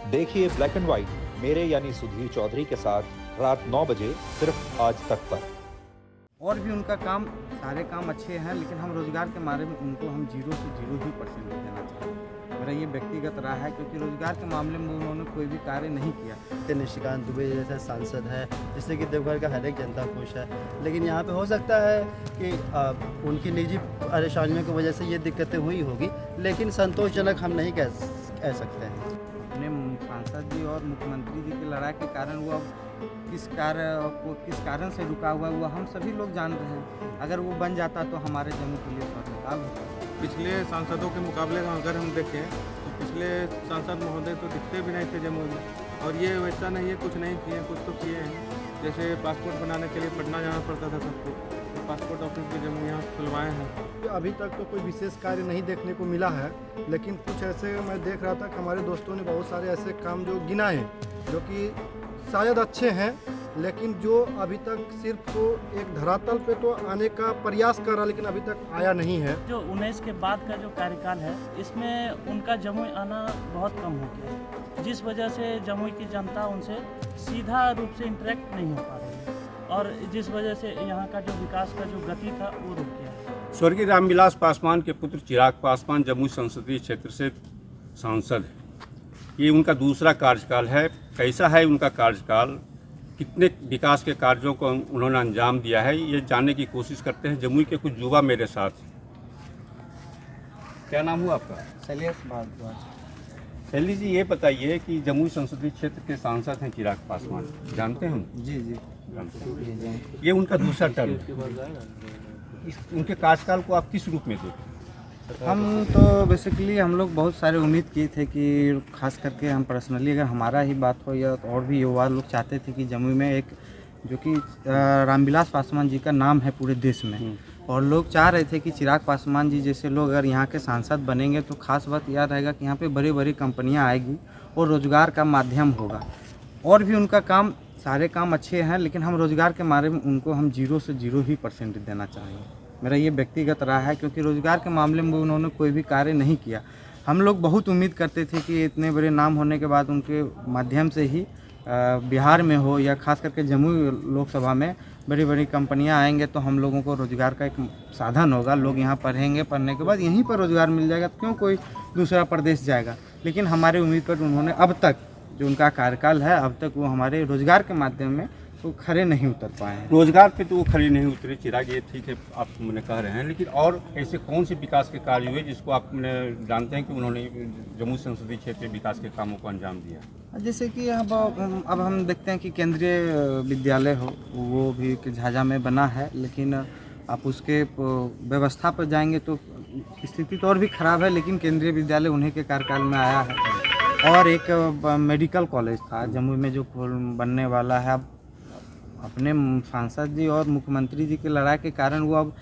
देखिए black and white मेरे यानी सुधीर चौधरी के साथ रात 9 बजे सिर्फ आज तक पर। और भी उनका काम सारे काम अच्छे हैं, लेकिन हम रोज़गार के मामले में उनको हम 0 से 0 ही % देना चाहते हैं। मेरा ये व्यक्तिगत राय है, क्योंकि रोज़गार के मामले में उन्होंने कोई भी कार्य नहीं किया। निशिकांत दुबे जैसे सांसद है जिससे कि देवघर का हर एक जनता खुश है, लेकिन यहाँ पे हो सकता है कि उनकी निजी परेशानियों की वजह से ये दिक्कतें हुई होगी, लेकिन संतोषजनक हम नहीं कह सकते हैं। अपने सांसद जी और मुख्यमंत्री जी की लड़ाई के कारण वो अब किस कारण से रुका हुआ है वो हम सभी लोग जान रहे हैं। अगर वो बन जाता तो हमारे जम्मू के लिए स्वर्णकाल होता। पिछले सांसदों के मुकाबले में अगर हम देखें तो पिछले सांसद महोदय तो दिखते भी नहीं थे जम्मू में, और ये वैसा नहीं है कुछ नहीं किए, कुछ तो किए हैं। जैसे पासपोर्ट बनाने के लिए पटना जाना पड़ता था सबको, तो पासपोर्ट ऑफिस भी जम्मू यहाँ खुलवाए हैं। अभी तक तो कोई विशेष कार्य नहीं देखने को मिला है, लेकिन कुछ ऐसे मैं देख रहा था कि हमारे दोस्तों ने बहुत सारे ऐसे काम जो गिनाए जो कि शायद अच्छे हैं, लेकिन जो अभी तक सिर्फ तो एक धरातल पे तो आने का प्रयास कर रहा, लेकिन अभी तक आया नहीं है। जो 19 के बाद का जो कार्यकाल है, इसमें उनका जमुई आना बहुत कम हो गया है, जिस वजह से जमुई की जनता उनसे सीधा रूप से इंटरेक्ट नहीं हो पा रही है, और जिस वजह से यहाँ का जो विकास का जो गति था वो रुक गया है। स्वर्गीय रामविलास पासवान के पुत्र चिराग पासवान जमुई संसदीय क्षेत्र से सांसद हैं। ये उनका दूसरा कार्यकाल है। कैसा है उनका कार्यकाल, कितने विकास के कार्यों को उन्होंने अंजाम दिया है, ये जानने की कोशिश करते हैं। जमुई के कुछ युवा मेरे साथ। क्या नाम हुआ आपका? शैलेश भारद्वाज। शैली जी, ये बताइए कि जमुई संसदीय क्षेत्र के सांसद हैं चिराग पासवान, जानते हैं हम? जी जी जानते हैं। ये उनका दूसरा टर्म है। उनके कार्यकाल को आप किस रूप में देखते हैं? हम तो बेसिकली हम लोग बहुत सारे उम्मीद किए थे कि खास करके हम पर्सनली अगर हमारा ही बात हो या तो और भी युवा लोग चाहते थे कि जमुई में एक जो कि रामविलास पासवान जी का नाम है पूरे देश में, और लोग चाह रहे थे कि चिराग पासवान जी जैसे लोग अगर यहाँ के सांसद बनेंगे तो खास बात यह रहेगा कि यहाँ पे बड़ी बड़ी कंपनियाँ आएगी और रोज़गार का माध्यम होगा। और भी उनका काम सारे काम अच्छे हैं, लेकिन हम रोज़गार के मामले में उनको हम 0 से 0 ही % देना चाहेंगे। मेरा ये व्यक्तिगत राय है, क्योंकि रोज़गार के मामले में उन्होंने कोई भी कार्य नहीं किया। हम लोग बहुत उम्मीद करते थे कि इतने बड़े नाम होने के बाद उनके माध्यम से ही बिहार में हो या खास करके जमुई लोकसभा में बड़ी बड़ी कंपनियां आएंगे तो हम लोगों को रोज़गार का एक साधन होगा। लोग यहाँ पढ़ेंगे, पढ़ने के बाद यहीं पर रोज़गार मिल जाएगा, तो क्यों कोई दूसरा प्रदेश जाएगा। लेकिन हमारे उम्मीद पर उन्होंने अब तक जो उनका कार्यकाल है, अब तक वो हमारे रोज़गार के माध्यम में तो खड़े नहीं उतर पाए हैं। रोजगार पे तो वो खड़े नहीं उतरे चिराग, ये ठीक है आप मैंने कह रहे हैं, लेकिन और ऐसे कौन से विकास के कार्य हुए जिसको आप जानते हैं कि उन्होंने जमुई संसदीय क्षेत्र में विकास के कामों को अंजाम दिया? जैसे कि अब हम देखते हैं कि केंद्रीय विद्यालय हो वो भी झाझा में बना है, लेकिन आप उसके व्यवस्था पर जाएंगे तो स्थिति तो और भी ख़राब है, लेकिन केंद्रीय विद्यालय उन्हीं के कार्यकाल में आया है। और एक मेडिकल कॉलेज था जमुई में जो बनने वाला है। अब अपने सांसद जी और मुख्यमंत्री जी की लड़ाई के कारण वो अब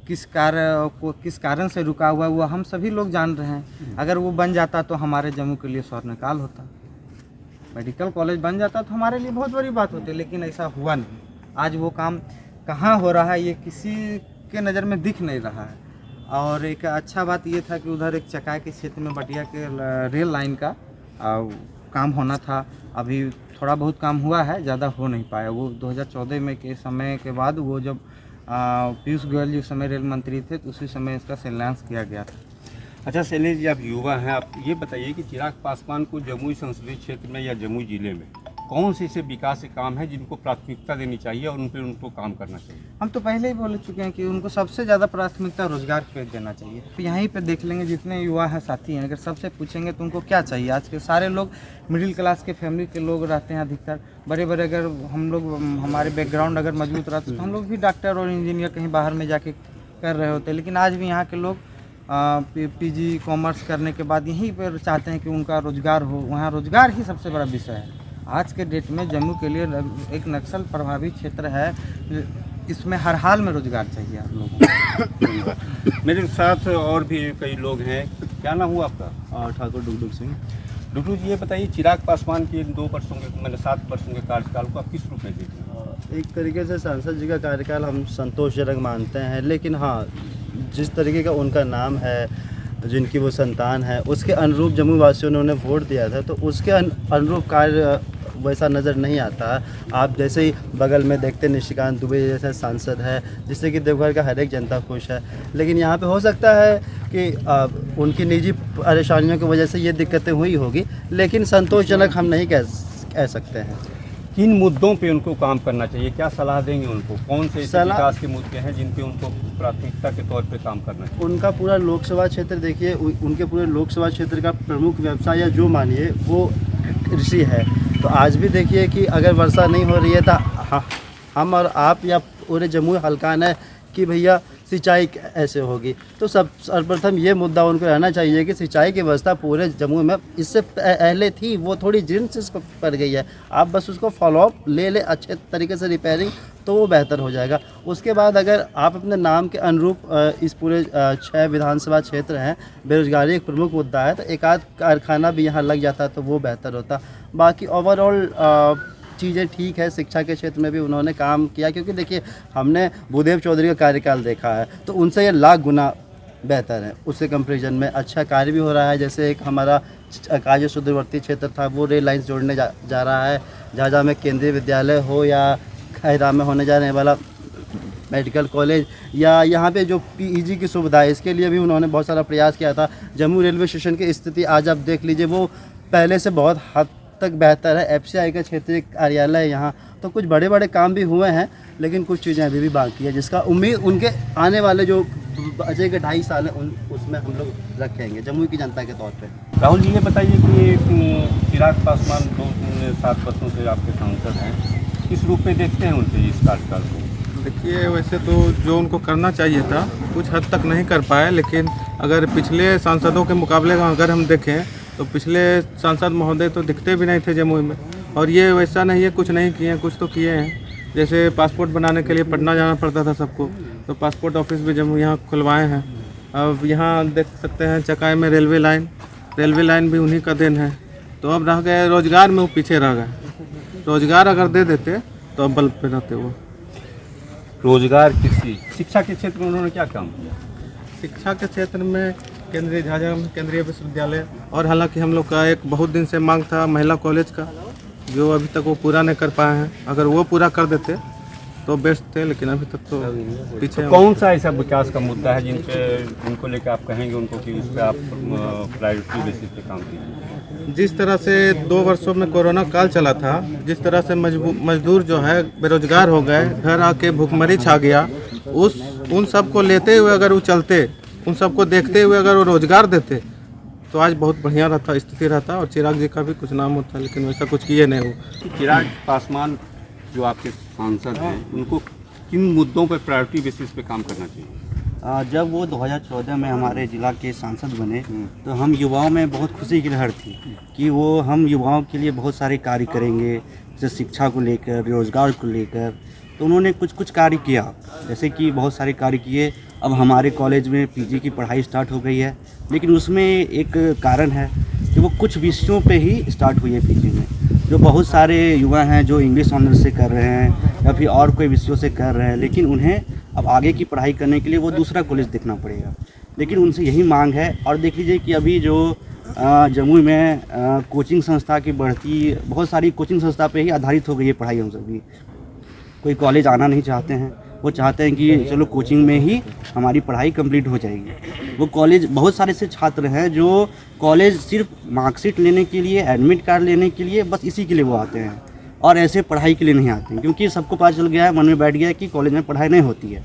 किस कारण से रुका हुआ है वो हम सभी लोग जान रहे हैं। अगर वो बन जाता तो हमारे जम्मू के लिए स्वर्णकाल होता। मेडिकल कॉलेज बन जाता तो हमारे लिए बहुत बड़ी बात होती, लेकिन ऐसा हुआ नहीं। आज वो काम कहाँ हो रहा है ये किसी के नज़र में दिख नहीं रहा है। और एक अच्छा बात ये था कि उधर एक चकाई के क्षेत्र में बटिया के रेल लाइन का काम होना था। अभी थोड़ा बहुत काम हुआ है, ज़्यादा हो नहीं पाया। वो 2014 में के समय के बाद वो जब पीयूष गोयल जी उस समय रेल मंत्री थे तो उसी समय इसका शिलान्यास किया गया था। अच्छा शैलेश जी, आप युवा हैं, आप ये बताइए कि चिराग पासवान को जमुई संसदीय क्षेत्र में या जमुई जिले में कौन से ऐसे विकास के काम है जिनको प्राथमिकता देनी चाहिए और उन पर उनको काम करना चाहिए? हम तो पहले ही बोल चुके हैं कि उनको सबसे ज़्यादा प्राथमिकता रोजगार पे देना चाहिए। तो यहीं पे देख लेंगे जितने युवा हैं साथी हैं, अगर सबसे पूछेंगे तो उनको क्या चाहिए। आज के सारे लोग मिडिल क्लास के फैमिली के लोग रहते हैं अधिकतर। बड़े बड़े अगर हम लोग हमारे बैकग्राउंड अगर मजबूत रहते तो हम लोग भी डॉक्टर और इंजीनियर कहीं बाहर में जाके कर रहे होते, लेकिन आज भी यहाँ के लोग PG कॉमर्स करने के बाद यहीं पर चाहते हैं कि उनका रोज़गार हो। वहाँ रोज़गार ही सबसे बड़ा विषय है आज के डेट में। जम्मू के लिए एक नक्सल प्रभावित क्षेत्र है, इसमें हर हाल में रोज़गार चाहिए आप लोगों को। मेरे साथ और भी कई लोग हैं। क्या नाम हुआ आपका? ठाकुर डुगडुग सिंह। डुगडुग जी, ये बताइए चिराग पासवान के 2 वर्षों के मैंने 7 वर्षों के कार्यकाल को आप किस रूप में देखते हैं? एक तरीके से सांसद जी का कार्यकाल हम संतोषजनक मानते हैं, लेकिन हाँ जिस तरीके का उनका नाम है जिनकी वो संतान है, उसके अनुरूप जम्मू वासियों ने उन्हें वोट दिया था, तो उसके अनुरूप कार्य वैसा नज़र नहीं आता है। आप जैसे ही बगल में देखते निशिकांत दुबे जैसा सांसद है, जिससे कि देवघर का हर एक जनता खुश है। लेकिन यहाँ पे हो सकता है कि उनकी निजी परेशानियों की वजह से ये दिक्कतें हुई होगी, लेकिन संतोषजनक हम नहीं कह सकते हैं। किन मुद्दों पे उनको काम करना चाहिए, क्या सलाह देंगे उनको? कौन से ऐसे विकास के मुद्दे हैं जिन पे उनको प्राथमिकता के तौर पे काम करना चाहिए? उनका पूरा लोकसभा क्षेत्र देखिए, उनके पूरे लोकसभा क्षेत्र का प्रमुख व्यवसाय या जो मानिए वो कृषि है। तो आज भी देखिए कि अगर वर्षा नहीं हो रही है तो हम और आप या पूरे जम्मू हल्का ने कि भैया सिंचाई ऐसे होगी। तो सर्वप्रथम ये मुद्दा उनको रहना चाहिए कि सिंचाई की व्यवस्था पूरे जम्मू में इससे पहले थी, वो थोड़ी जीर्ण से पड़ गई है। आप बस उसको फॉलोअप ले अच्छे तरीके से रिपेयरिंग, तो वो बेहतर हो जाएगा। उसके बाद अगर आप अपने नाम के अनुरूप इस पूरे 6 विधानसभा क्षेत्र हैं, बेरोजगारी एक प्रमुख मुद्दा है, तो एक आध कारखाना भी यहाँ लग जाता तो वो बेहतर होता। बाकी ओवरऑल चीज़ें ठीक है। शिक्षा के क्षेत्र में भी उन्होंने काम किया, क्योंकि देखिए हमने भूदेव चौधरी का कार्यकाल देखा है, तो उनसे ये लाख गुना बेहतर है। उससे कंपेरिजन में अच्छा कार्य भी हो रहा है। जैसे एक हमारा कार्य सुदूरवर्ती क्षेत्र था, वो रेल लाइन्स जोड़ने जा रहा है। जहाँ में केंद्रीय विद्यालय हो या खैरा में होने जाने वाला मेडिकल कॉलेज या यहाँ पे जो पीजी की सुविधा है, इसके लिए भी उन्होंने बहुत सारा प्रयास किया था। जम्मू रेलवे स्टेशन की स्थिति आज आप देख लीजिए, वो पहले से बहुत हद तक बेहतर है। एफसीआई का क्षेत्रीय कार्यालय है यहाँ, तो कुछ बड़े बड़े काम भी हुए हैं, लेकिन कुछ चीज़ें अभी भी बाकी है, जिसका उम्मीद उनके आने वाले जो बचे के 2.5 साल है उसमें हम लोग रखेंगे जम्मू की जनता के तौर पे। राहुल जी, ये बताइए कि चिराग पासवान 7 वर्षों से आपके सांसद हैं, किस रूप में देखते हैं उनके इस कार्यकाल को? देखिए, वैसे तो जो उनको करना चाहिए था कुछ हद तक नहीं कर पाए, लेकिन अगर पिछले सांसदों के मुकाबले में अगर हम देखें तो पिछले सांसद महोदय तो दिखते भी नहीं थे जमुई में। और ये वैसा नहीं है कुछ नहीं किए हैं, कुछ तो किए हैं। जैसे पासपोर्ट बनाने के लिए पटना जाना पड़ता था सबको, तो पासपोर्ट ऑफिस भी जम्मू यहाँ खुलवाए हैं। अब यहाँ देख सकते हैं चकाई में रेलवे लाइन भी उन्हीं का देन है। तो अब रह गए रोजगार में, वो पीछे रह गए। रोजगार अगर दे देते तो अब बल पे रहते वो। रोजगार, कृषि, शिक्षा के क्षेत्र में उन्होंने क्या काम किया? शिक्षा के क्षेत्र में झाझा में केंद्रीय विश्वविद्यालय, और हालांकि हम लोग का एक बहुत दिन से मांग था महिला कॉलेज का, जो अभी तक वो पूरा नहीं कर पाए हैं। अगर वो पूरा कर देते तो बेस्ट थे, लेकिन अभी तक तो पीछे। तो कौन सा ऐसा विकास का मुद्दा है जिनको लेकर आप कहेंगे उनको कि उस पर आप प्रायोरिटी बेसिस पे काम कीजिए? जिस तरह से 2 वर्षों में कोरोना काल चला था, जिस तरह से मजदूर जो है बेरोजगार हो गए, घर आके भूखमरी छा गया, उन सब को लेते हुए अगर वो चलते, उन सबको देखते हुए अगर वो रोजगार देते तो आज बहुत बढ़िया रहता, स्थिति रहता, और चिराग जी का भी कुछ नाम होता, लेकिन वैसा कुछ किए नहीं वो। चिराग पासवान जो आपके सांसद हैं, उनको किन मुद्दों पर प्रायोरिटी बेसिस पे काम करना चाहिए? जब वो 2014 में हमारे ज़िला के सांसद बने, तो हम युवाओं में बहुत खुशी की लहर थी कि वो हम युवाओं के लिए बहुत सारे कार्य करेंगे, जैसे शिक्षा को लेकर, रोजगार को लेकर। तो उन्होंने कुछ कार्य किया, जैसे कि बहुत सारे कार्य किए। अब हमारे कॉलेज में पीजी की पढ़ाई स्टार्ट हो गई है, लेकिन उसमें एक कारण है कि वो कुछ विषयों पे ही स्टार्ट हुई है पीजी में। जो बहुत सारे युवा हैं जो इंग्लिश ऑनर्स से कर रहे हैं या फिर और कोई विषयों से कर रहे हैं, लेकिन उन्हें अब आगे की पढ़ाई करने के लिए वो दूसरा कॉलेज देखना पड़ेगा। लेकिन उनसे यही मांग है। और देख लीजिए कि अभी जो जमुई में कोचिंग संस्था की बढ़ती, बहुत सारी कोचिंग संस्था पे ही आधारित हो गई है पढ़ाई। हम सभी कोई कॉलेज आना नहीं चाहते हैं, वो चाहते हैं कि चलो कोचिंग में ही हमारी पढ़ाई कंप्लीट हो जाएगी। वो कॉलेज, बहुत सारे ऐसे छात्र हैं जो कॉलेज सिर्फ मार्कशीट लेने के लिए, एडमिट कार्ड लेने के लिए, बस इसी के लिए वो आते हैं, और ऐसे पढ़ाई के लिए नहीं आते हैं, क्योंकि सबको पता चल गया है, मन में बैठ गया है कि कॉलेज में पढ़ाई नहीं होती है।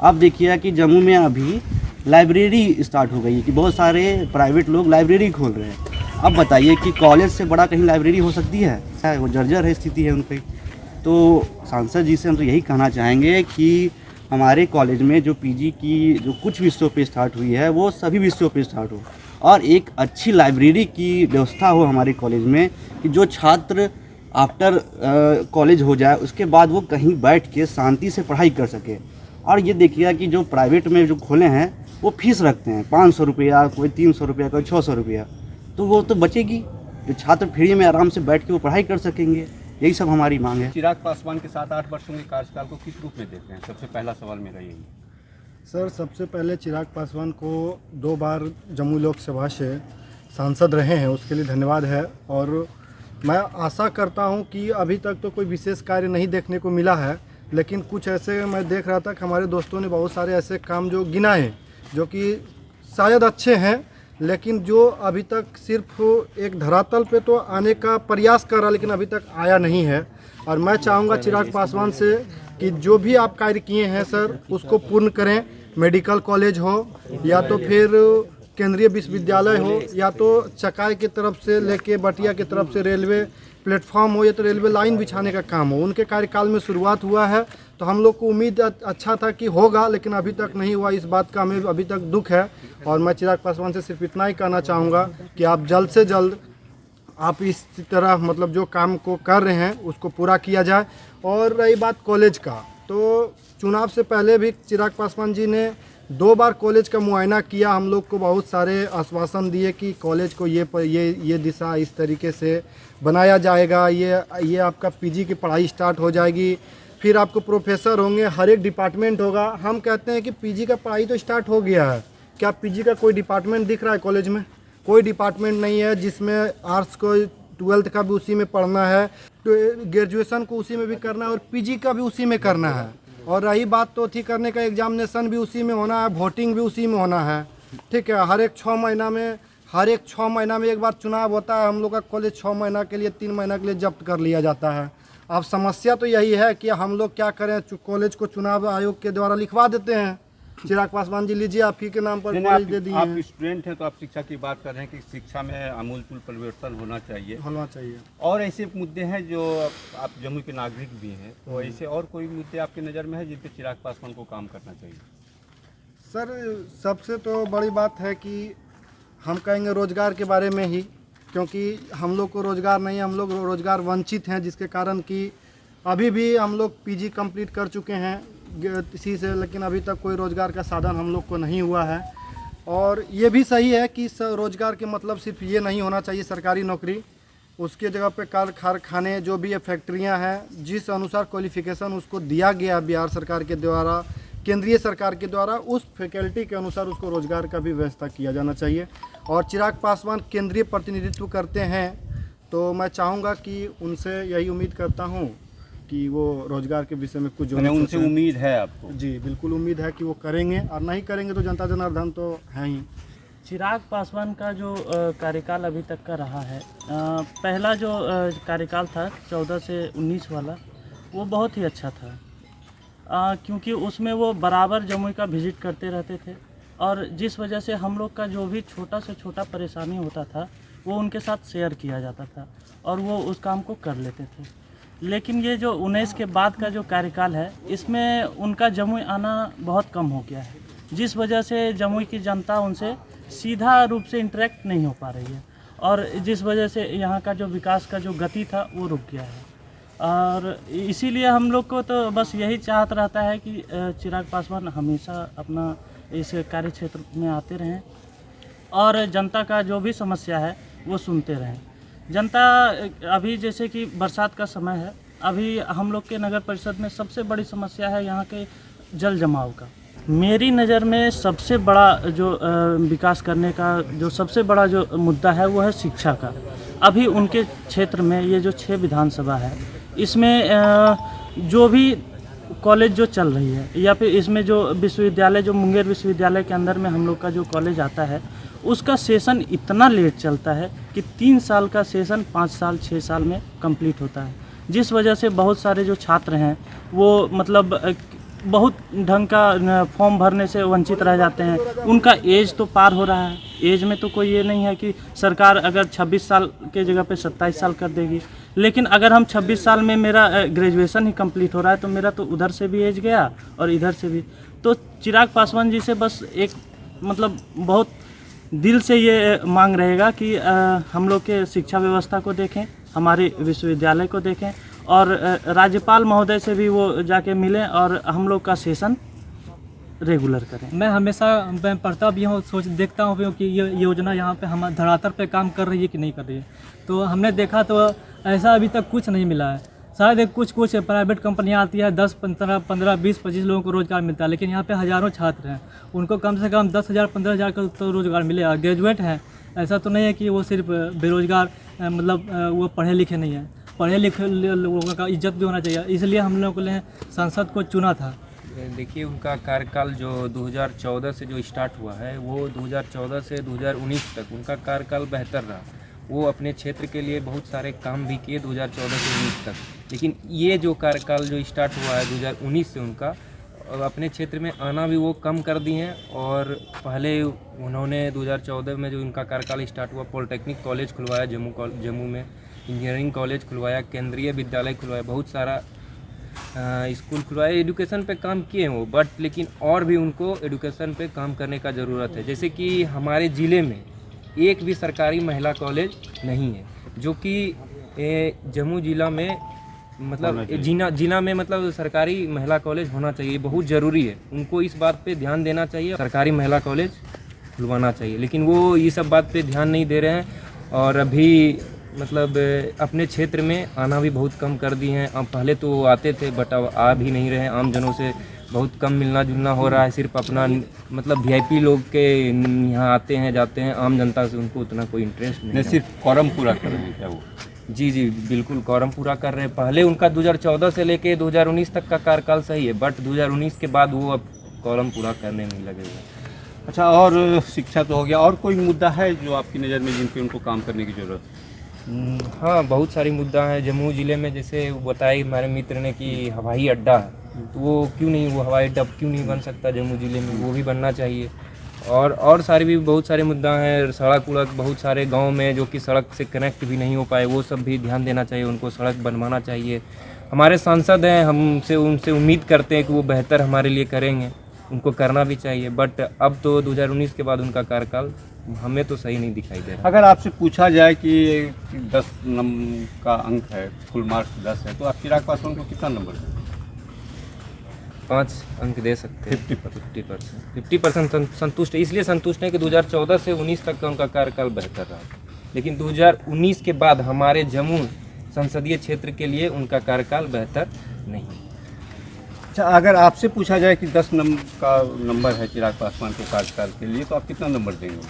आप देखिए कि जम्मू में अभी लाइब्रेरी स्टार्ट हो गई है कि बहुत सारे प्राइवेट लोग लाइब्रेरी खोल रहे हैं। अब बताइए कि कॉलेज से बड़ा कहीं लाइब्रेरी हो सकती है? वो जर्जर है स्थिति है उनकी। तो सांसद जी से हम तो यही कहना चाहेंगे कि हमारे कॉलेज में जो पीजी की जो कुछ विषयों पे स्टार्ट हुई है, वो सभी विषयों पे स्टार्ट हो, और एक अच्छी लाइब्रेरी की व्यवस्था हो हमारे कॉलेज में, कि जो छात्र आफ्टर कॉलेज हो जाए उसके बाद वो कहीं बैठ के शांति से पढ़ाई कर सके। और ये देखिएगा कि जो प्राइवेट में जो खोले हैं वो फीस रखते हैं 500 रुपया, कोई 300 रुपया, कोई 600 रुपया, तो वो तो बचेगी, जो छात्र फ्री में आराम से बैठ के वो पढ़ाई कर सकेंगे। यही सब हमारी मांग है। चिराग पासवान के 7-8 वर्षों के कार्यकाल को किस रूप में देखते हैं? सबसे पहला सवाल मेरा यही है। सर सबसे पहले चिराग पासवान को 2 बार जमुई लोकसभा से सांसद रहे हैं, उसके लिए धन्यवाद है। और मैं आशा करता हूं कि अभी तक तो कोई विशेष कार्य नहीं देखने को मिला है, लेकिन कुछ ऐसे मैं देख रहा था कि हमारे दोस्तों ने बहुत सारे ऐसे काम जो गिनाए हैं जो कि शायद अच्छे हैं, लेकिन जो अभी तक सिर्फ एक धरातल पे तो आने का प्रयास कर रहा, लेकिन अभी तक आया नहीं है। और मैं चाहूँगा चिराग पासवान से कि जो भी आप कार्य किए हैं सर उसको पूर्ण करें। मेडिकल कॉलेज हो या तो फिर केंद्रीय विश्वविद्यालय हो या तो चकाई की तरफ से लेके बटिया की तरफ से रेलवे प्लेटफॉर्म हो या तो रेलवे लाइन बिछाने का काम हो, उनके कार्यकाल में शुरुआत हुआ है। तो हम लोग को उम्मीद अच्छा था कि होगा, लेकिन अभी तक नहीं हुआ। इस बात का हमें अभी तक दुख है। और मैं चिराग पासवान से सिर्फ इतना ही कहना चाहूँगा कि आप जल्द से जल्द आप इस तरह मतलब जो काम को कर रहे हैं उसको पूरा किया जाए। और रही बात कॉलेज का, तो चुनाव से पहले भी चिराग पासवान जी ने 2 बार कॉलेज का मुआयना किया। हम लोग को बहुत सारे आश्वासन दिए कि कॉलेज को ये दिशा इस तरीके से बनाया जाएगा, ये आपका पीजी की पढ़ाई स्टार्ट हो जाएगी, फिर आपको प्रोफेसर होंगे, हर एक डिपार्टमेंट होगा। हम कहते हैं कि पीजी का पढ़ाई तो स्टार्ट हो गया है, क्या पीजी का कोई डिपार्टमेंट दिख रहा है कॉलेज में? कोई डिपार्टमेंट नहीं है जिसमें आर्ट्स को 12th का भी उसी में पढ़ना है, तो ग्रेजुएशन को उसी में भी करना है और पीजी का भी उसी में करना है। और रही बात तो थी करने का, एग्जामिनेशन भी उसी में होना है, वोटिंग भी उसी में होना है। ठीक है, हर एक 6 महीना में एक बार चुनाव होता है। हम लोग का कॉलेज 6 महीना के लिए 3 महीना के लिए जब्त कर लिया जाता है। अब समस्या तो यही है कि हम लोग क्या करें, कॉलेज को चुनाव आयोग के द्वारा लिखवा देते हैं। चिराग पासवान जी लीजिए, आप ही के नाम पर कॉलेज दे दिए। आप स्टूडेंट हैं तो आप शिक्षा की बात कर रहे हैं कि शिक्षा में आमूलचूल परिवर्तन होना चाहिए। और ऐसे मुद्दे हैं जो आप जम्मू के नागरिक भी हैं, तो ऐसे और कोई मुद्दे आपकी नज़र में है जिन पे चिराग पासवान को काम करना चाहिए? सर सबसे तो बड़ी बात है कि हम कहेंगे रोज़गार के बारे में ही, क्योंकि हम लोग को रोज़गार नहीं है, हम लोग रोज़गार वंचित हैं, जिसके कारण कि अभी भी हम लोग पीजी कंप्लीट कर चुके हैं इसी से, लेकिन अभी तक कोई रोज़गार का साधन हम लोग को नहीं हुआ है। और ये भी सही है कि रोज़गार के मतलब सिर्फ ये नहीं होना चाहिए सरकारी नौकरी, उसके जगह पे कारखाने जो भी फैक्ट्रियां हैं, जिस अनुसार क्वालिफिकेशन उसको दिया गया बिहार सरकार के द्वारा, केंद्रीय सरकार के द्वारा, उस फैकल्टी के अनुसार उसको रोज़गार का भी व्यवस्था किया जाना चाहिए। और चिराग पासवान केंद्रीय प्रतिनिधित्व करते हैं, तो मैं चाहूँगा कि उनसे यही उम्मीद करता हूँ कि वो रोज़गार के विषय में कुछ जो उनसे उम्मीद है आपको? जी बिल्कुल उम्मीद है कि वो करेंगे, और नहीं करेंगे तो जनता जनार्दन तो है ही। चिराग पासवान का जो कार्यकाल अभी तक का रहा है, पहला जो कार्यकाल था 14 से 19 वाला, वो बहुत ही अच्छा था, क्योंकि उसमें वो बराबर जमुई का विजिट करते रहते थे। और जिस वजह से हम लोग का जो भी छोटा से छोटा परेशानी होता था वो उनके साथ शेयर किया जाता था और वो उस काम को कर लेते थे। लेकिन ये जो 19 के बाद का जो कार्यकाल है, इसमें उनका जमुई आना बहुत कम हो गया है, जिस वजह से जमुई की जनता उनसे सीधा रूप से इंटरेक्ट नहीं हो पा रही है, और जिस वजह से यहाँ का जो विकास का जो गति था वो रुक गया है। और इसीलिए हम लोग को तो बस यही चाहत रहता है कि चिराग पासवान हमेशा अपना इस कार्य क्षेत्र में आते रहें और जनता का जो भी समस्या है वो सुनते रहें। जनता अभी जैसे कि बरसात का समय है, अभी हम लोग के नगर परिषद में सबसे बड़ी समस्या है यहाँ के जल जमाव का। मेरी नज़र में सबसे बड़ा जो विकास करने का जो सबसे बड़ा जो मुद्दा है वो है शिक्षा का। अभी उनके क्षेत्र में ये जो 6 विधानसभा है, इसमें जो भी कॉलेज जो चल रही है या फिर इसमें जो विश्वविद्यालय, जो मुंगेर विश्वविद्यालय के अंदर में हम लोग का जो कॉलेज आता है, उसका सेशन इतना लेट चलता है कि 3 साल का सेशन 5 साल 6 साल में कंप्लीट होता है, जिस वजह से बहुत सारे जो छात्र हैं वो मतलब बहुत ढंग का फॉर्म भरने से वंचित रह जाते हैं। उनका एज तो पार हो रहा है, एज में तो कोई ये नहीं है कि सरकार अगर 26 साल के जगह पे 27 साल कर देगी, लेकिन अगर हम 26 साल में मेरा ग्रेजुएशन ही कंप्लीट हो रहा है तो मेरा तो उधर से भी एज गया और इधर से भी। तो चिराग पासवान जी से बस एक मतलब बहुत दिल से ये मांग रहेगा कि हम लोग के शिक्षा व्यवस्था को देखें, हमारे विश्वविद्यालय को देखें और राज्यपाल महोदय से भी वो जाके मिलें और हम लोग का सेशन रेगुलर करें। मैं हमेशा मैं पढ़ता भी हूँ, सोच देखता हूँ कि ये योजना यहाँ पे हमारे धरातल पे काम कर रही है कि नहीं कर रही है। तो हमने देखा तो ऐसा अभी तक कुछ नहीं मिला है। शायद एक कुछ प्राइवेट कंपनियां आती है 10, 15, 20, 25 लोगों को रोज़गार मिलता है, लेकिन यहाँ पे हज़ारों छात्र हैं, उनको कम से कम 10,000, 15,000 का तो रोज़गार मिलेगा। ग्रेजुएट हैं, ऐसा तो नहीं है कि वो सिर्फ बेरोज़गार मतलब वो पढ़े लिखे नहीं हैं। पढ़े लिखे लोगों का इज्जत भी होना चाहिए, इसलिए हम लोगों ने सांसद को चुना था। देखिए, उनका कार्यकाल जो 2014 से जो स्टार्ट हुआ है, वो 2014 से 2019 तक उनका कार्यकाल बेहतर रहा। वो अपने क्षेत्र के लिए बहुत सारे काम भी किए 2014 से 19 तक। लेकिन ये जो कार्यकाल जो स्टार्ट हुआ है 2019 से, उनका अपने क्षेत्र में आना भी वो कम कर दिए हैं। और पहले उन्होंने 2014 में जो उनका कार्यकाल स्टार्ट हुआ, पॉलिटेक्निक कॉलेज खुलवाया जम्मू में, इंजीनियरिंग कॉलेज खुलवाया, केंद्रीय विद्यालय खुलवाया, बहुत सारा स्कूल खुलवाए, एजुकेशन पे काम किए हैं वो। बट लेकिन और भी उनको एजुकेशन पे काम करने का ज़रूरत है। जैसे कि हमारे ज़िले में एक भी सरकारी महिला कॉलेज नहीं है, जो कि जम्मू ज़िला में मतलब जिला में मतलब सरकारी महिला कॉलेज होना चाहिए, बहुत ज़रूरी है। उनको इस बात पे ध्यान देना चाहिए, सरकारी महिला कॉलेज खुलवाना चाहिए। लेकिन वो ये सब बात पे ध्यान नहीं दे रहे हैं और अभी मतलब अपने क्षेत्र में आना भी बहुत कम कर दिए हैं। अब पहले तो आते थे, बट अब आ भी नहीं रहे। आम जनों से बहुत कम मिलना जुलना हो रहा है। सिर्फ अपना मतलब वीआईपी लोग के यहाँ आते हैं जाते हैं, आम जनता से उनको उतना कोई इंटरेस्ट नहीं है। सिर्फ कॉरम पूरा कर रहे हैं क्या वो? जी बिल्कुल कॉरम पूरा कर रहे हैं। पहले उनका 2014 से लेके 2019 तक का कार्यकाल सही है, बट 2019 के बाद वो अब कॉरम पूरा करने में लगे हुए हैं। अच्छा, और शिक्षा तो हो गया, और कोई मुद्दा है जो आपकी नज़र में जिन पे उनको काम करने की ज़रूरत है? हाँ, बहुत सारी मुद्दा हैं जम्मू ज़िले में। जैसे बताई हमारे मित्र ने कि हवाई अड्डा है, तो वो क्यों नहीं, वो हवाई अड्डा क्यों नहीं बन सकता जम्मू ज़िले में? वो भी बनना चाहिए। और सारी भी बहुत सारे मुद्दा हैं। सड़क उड़क बहुत सारे गांव में जो कि सड़क से कनेक्ट भी नहीं हो पाए, वो सब भी ध्यान देना चाहिए, उनको सड़क बनवाना चाहिए। हमारे सांसद हैं, हमसे उनसे उम्मीद करते हैं कि वो बेहतर हमारे लिए करेंगे, उनको करना भी चाहिए। बट अब तो 2019 के बाद उनका कार्यकाल हमें तो सही नहीं दिखाई दे रहा। अगर आपसे पूछा जाए कि 10 नंबर का अंक है, फुल मार्क्स 10 है, तो आप चिराग पासवान को कितना नंबर दें? 5 अंक दे सकते हैं। 50% संतुष्ट है। इसलिए संतुष्ट है कि 2014 से 19 तक का उनका कार्यकाल बेहतर रहा, लेकिन 2019 के बाद हमारे जम्मू संसदीय क्षेत्र के लिए उनका कार्यकाल बेहतर नहीं। अच्छा, अगर आपसे पूछा जाए कि 10 नंबर का नंबर है चिराग पासवान के कार्यकाल के लिए, तो आप कितना नंबर देंगे?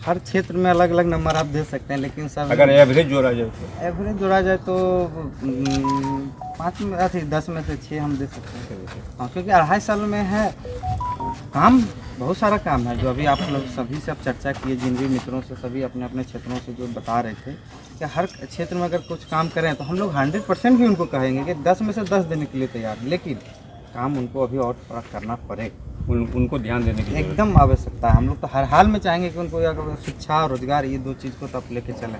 हर क्षेत्र में अलग अलग नंबर आप दे सकते हैं, लेकिन सब अगर एवरेज जोड़ा जाए तो? एवरेज जोड़ा जाए तो 5 में 10 में से 6 हम दे सकते हैं। हाँ, क्योंकि 2.5 साल में है काम, बहुत सारा काम है जो अभी आप लोग सभी से अब चर्चा किए, जिन भी मित्रों से सभी अपने अपने क्षेत्रों से जो बता रहे थे कि हर क्षेत्र में अगर कुछ काम करें तो हम लोग 100% भी उनको कहेंगे कि 10 में से 10 देने के लिए तैयार हैं, लेकिन काम उनको अभी और थोड़ा करना पड़ेगा। उनको ध्यान देने की एकदम आवश्यकता है। हम लोग तो हर हाल में चाहेंगे कि उनको अगर शिक्षा और रोजगार, ये 2 चीज़ को तो आप लेके चलें।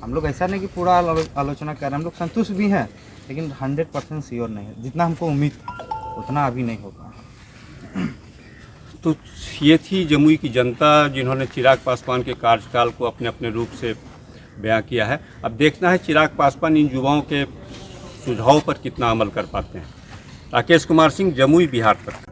हम लोग ऐसा नहीं कि पूरा आलोचना कर रहे हैं, हम लोग संतुष्ट भी हैं, लेकिन 100% श्योर नहीं है। जितना हमको उम्मीद था उतना अभी नहीं हो पाया। तो ये थी जमुई की जनता जिन्होंने चिराग पासवान के कार्यकाल को अपने अपने रूप से बयां किया है। अब देखना है चिराग पासवान इन युवाओं के सुझाव पर कितना अमल कर पाते हैं। राकेश कुमार सिंह, जमुई, बिहार तक।